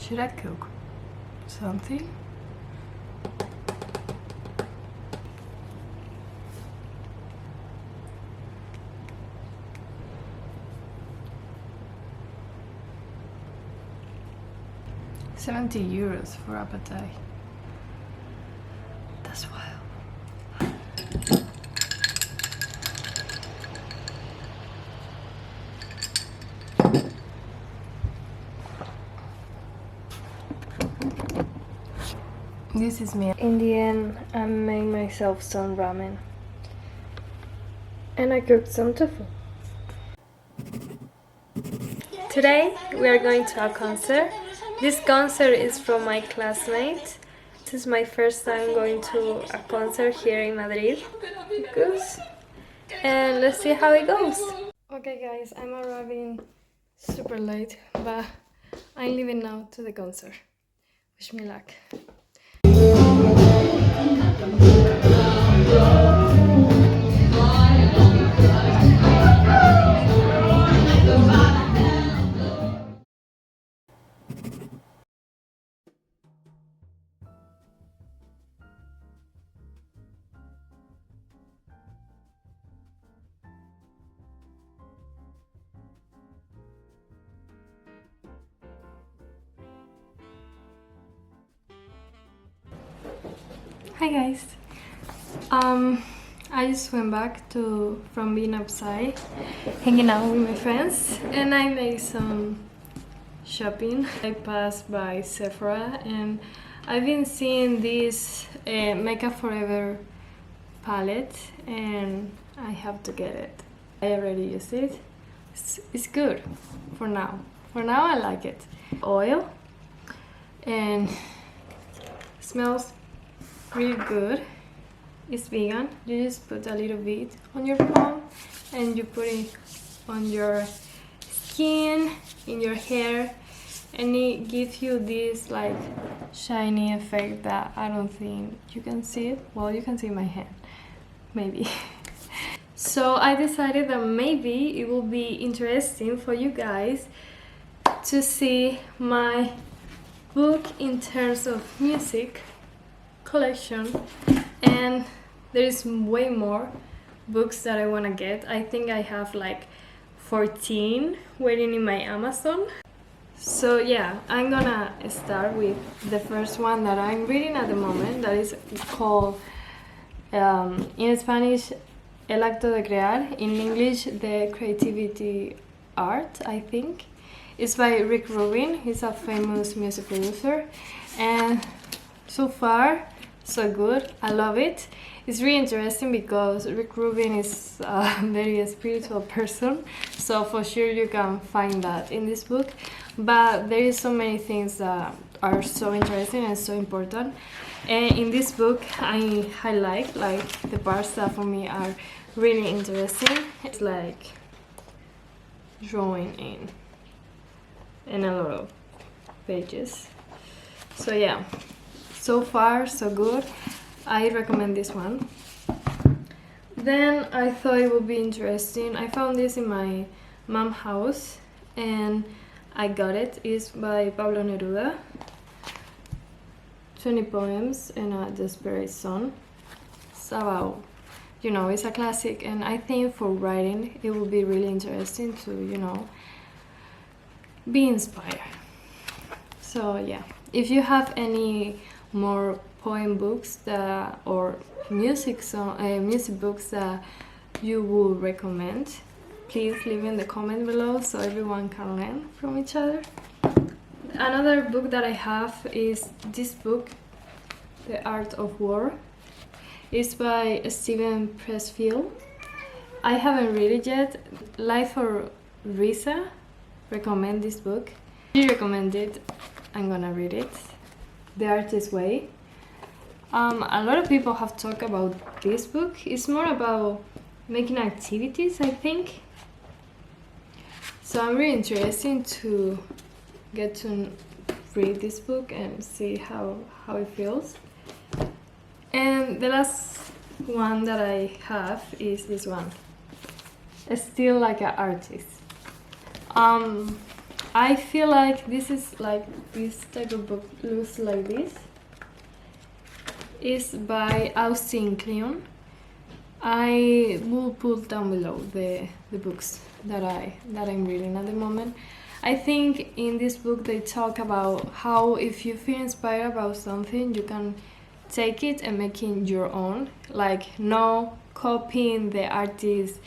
Should I cook something? €70 for a pad thai. That's wild. This is me. In the end, I made myself some ramen. And I cooked some tofu. Today, we are going to a concert. This concert is from my classmate. This is my first time going to a concert here in Madrid. And let's see how it goes. Okay guys, I'm arriving super late, but I'm leaving now to the concert. Wish me luck. Hi guys. I just went back from being outside, hanging out with my friends, and I made some shopping. I passed by Sephora and I've been seeing this Makeup Forever palette and I have to get it. I already used it. It's good for now. For now I like it. Oil and smells really good. It's vegan. You just put a little bit on your palm and you put it on your skin, in your hair, and it gives you this like shiny effect that I don't think you can see it. Well, you can see my hand, maybe. So I decided that maybe it will be interesting for you guys to see my book in terms of music collection, and there is way more books that I want to get. I think I have like 14 waiting in my Amazon. So yeah, I'm gonna start with the first one that I'm reading at the moment, that is called in Spanish El Acto de Crear, in English The Creativity Art, I think. It's by Rick Rubin. He's a famous music producer, and so far so good. I love it. It's really interesting because Rick Rubin is a very spiritual person, so for sure you can find that in this book. But there is so many things that are so interesting and so important. And in this book, I highlight like the parts that for me are really interesting. It's like drawing in a lot of pages. So yeah. So far, so good. I recommend this one. Then I thought it would be interesting. I found this in my mom's house and I got it. It's by Pablo Neruda. 20 poems and a desperate son. It's about, you know, it's a classic, and I think for writing it will be really interesting to, you know, be inspired. So yeah, if you have any more poem books that, or music books that you would recommend, please leave in the comment below so everyone can learn from each other. Another book that I have is this book, The Art of War. It's by Steven Pressfield. I haven't read it yet. Life for Risa recommend this book. She recommended it. I'm gonna read it. The Artist's Way. A lot of people have talked about this book. It's more about making activities, I think. So I'm really interested to get to read this book and see how it feels. And the last one that I have is this one. Still Like an Artist. I feel like this is like this type of book looks like this. It's by Austin Kleon. I will put down below the books that I'm reading at the moment. I think in this book they talk about how if you feel inspired about something, you can take it and make it your own. Like no copying the artist,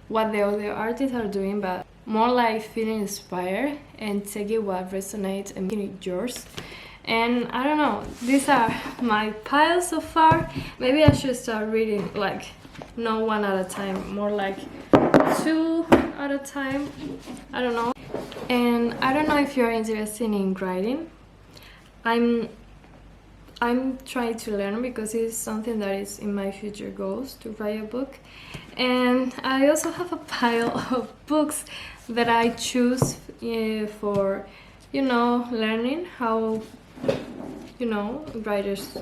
what the other artists are doing, but more like feeling inspired and taking what resonates and making it yours. And I don't know, these are my piles so far. Maybe I should start reading like not one at a time, more like 2 at a time. I don't know. And I don't know if you're interested in writing. I'm trying to learn because it's something that is in my future goals to write a book. And I also have a pile of books that I choose for, learning how, writers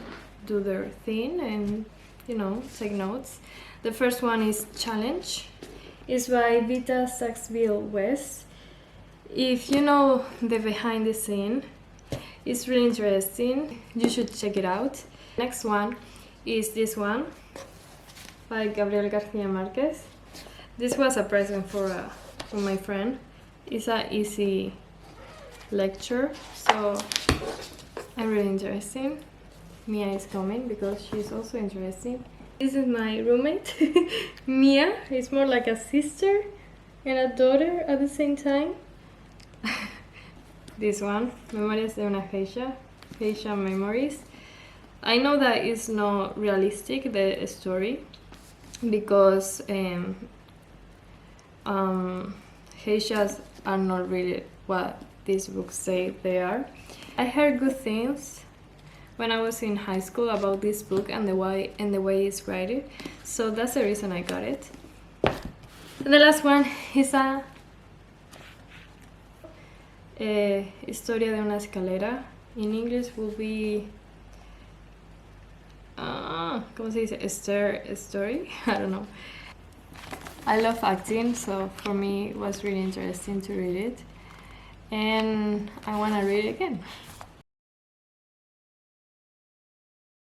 do their thing and, take notes. The first one is Challenge. It's by Vita Saxville West. If you know the behind the scene, it's really interesting. You should check it out. Next one is this one by Gabriel García Márquez. This was a present for my friend. It's an easy lecture, so I'm really interested. Mia is coming because she's also interesting. This is my roommate, Mia. It's more like a sister and a daughter at the same time. This one, Memorias de una Geisha, Geisha Memories. I know that it's not realistic, the story, because geishas are not really what these books say they are. I heard good things when I was in high school about this book and the way it's written, so that's the reason I got it. And the last one is a Historia de una escalera. In English will be ¿cómo se dice? A story? I don't know. I love acting, so for me it was really interesting to read it, and I want to read it again.